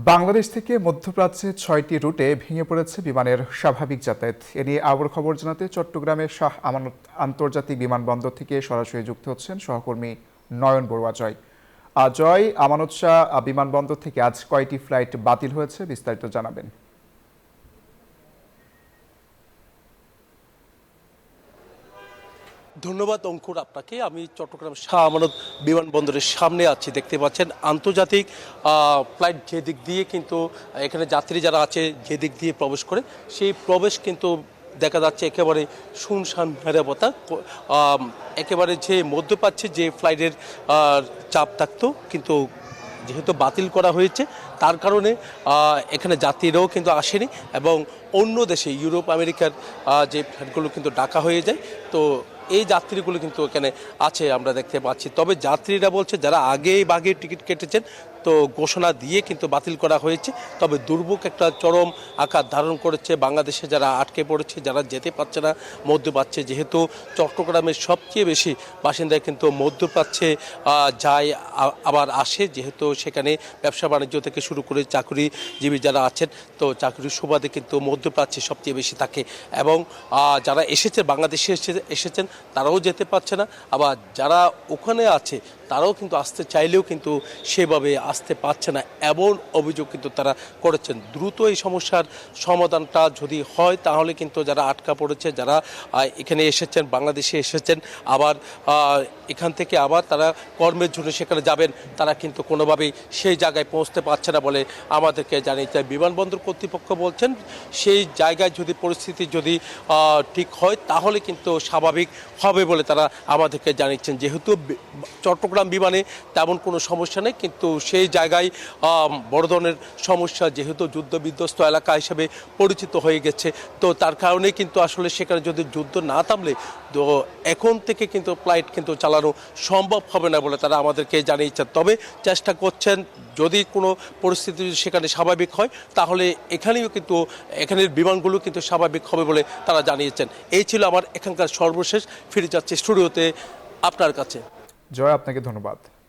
বাংলাদেশ থেকে মধ্যপ্রাচ্যে ৬টি রুটে ভেঙে পড়েছে বিমানের স্বাভাবিক যাতায়াত। এ নিয়ে আবর খবর জানাতে চট্টগ্রামের শাহ আমানত আন্তর্জাতিক বিমানবন্দর থেকে সরাসরি যুক্ত হচ্ছেন সহকর্মী নয়ন বড়ুয়া জয়। জয়, আমানত শাহ বিমানবন্দর থেকে আজ কয়টি ফ্লাইট বাতিল হয়েছে, বিস্তারিত জানাবেন। ধন্যবাদ অঙ্কুর আপনাকে। আমি চট্টগ্রাম শাহ আমানত বিমানবন্দরের সামনে আছি। দেখতে পাচ্ছেন আন্তর্জাতিক ফ্লাইট যে দিক দিয়ে কিন্তু এখানে যাত্রী যারা আছে যে দিক দিয়ে প্রবেশ করে সেই প্রবেশ কিন্তু দেখা যাচ্ছে একেবারে শুনশান নিরাপত্তা। একেবারে যে মধ্যপ্রাচ্যে যে ফ্লাইটের চাপ থাকতো কিন্তু যেহেতু বাতিল করা হয়েছে তার কারণে এখানে যাত্রীরাও কিন্তু আসেনি এবং অন্য দেশে ইউরোপ আমেরিকার যে ফ্লাইটগুলো কিন্তু ডাকা হয়ে যায়। তো এই যাত্রীগুলো কিন্তু এখানে আছে আমরা দেখতে পাচ্ছি। তবে যাত্রীরা বলছে যারা আগেই টিকিট কেটেছেন তো ঘোষণা দিয়ে কিন্তু বাতিল করা হয়েছে। তবে দুর্ভোগ একটা চরম আকার ধারণ করেছে বাংলাদেশে যারা আটকে পড়েছে, যারা যেতে পারছে না মধ্যপ্রাচ্যে। যেহেতু চট্টগ্রামের সবচেয়ে বেশি বাসিন্দায় কিন্তু মধ্যপ্রাচ্যে যায় আবার আসে, যেহেতু সেখানে ব্যবসা বাণিজ্য থেকে শুরু করে চাকরিজীবী যারা আছেন তো চাকরির সুবাদে কিন্তু মধ্যপ্রাচ্যে সবচেয়ে বেশি থাকে এবং যারা এসেছে বাংলাদেশে এসেছেন তারাও যেতে পারছে না, আবার যারা ওখানে আছে তারাও কিন্তু আসতে চাইলেও কিন্তু সেভাবে আসতে পারছে না, এমন অভিযোগ কিন্তু তারা করেছেন। দ্রুত এই সমস্যার সমাধানটা যদি হয় তাহলে কিন্তু যারা আটকা পড়েছে, যারা এখানে এসেছেন বাংলাদেশে এসেছেন আবার এখান থেকে আবার তারা কর্মের জন্য সেখানে যাবেন, তারা কিন্তু কোনোভাবেই সেই জায়গায় পৌঁছতে পারছে না বলে আমাদেরকে জানিয়েছে বিমানবন্দর কর্তৃপক্ষ। বলছেন সেই জায়গায় যদি পরিস্থিতি যদি ঠিক হয় তাহলে কিন্তু স্বাভাবিক হবে বলে তারা আমাদেরকে জানিয়েছেন। যেহেতু চট্টগ্রাম বিমানে তেমন কোনো সমস্যা নেই কিন্তু সেই জায়গায় বড় ধরনের সমস্যা, যেহেতু যুদ্ধ বিধ্বস্ত এলাকা হিসেবে পরিচিত হয়ে গেছে তো তার কারণে কিন্তু আসলে সেখানে যদি যুদ্ধ না থামলে তো এখন থেকে কিন্তু ফ্লাইট কিন্তু চালানো সম্ভব হবে না বলে তারা আমাদেরকে জানিয়েছেন। তবে চেষ্টা করছেন যদি কোনো পরিস্থিতি সেখানে স্বাভাবিক হয় তাহলে এখানের বিমানগুলো কিন্তু স্বাভাবিক হবে বলে তারা জানিয়েছেন। এই ছিল আমার এখানকার সর্বশেষ। ফিরে যাচ্ছে স্টুডিওতে আপনার কাছে। জয়, আপনাকে ধন্যবাদ।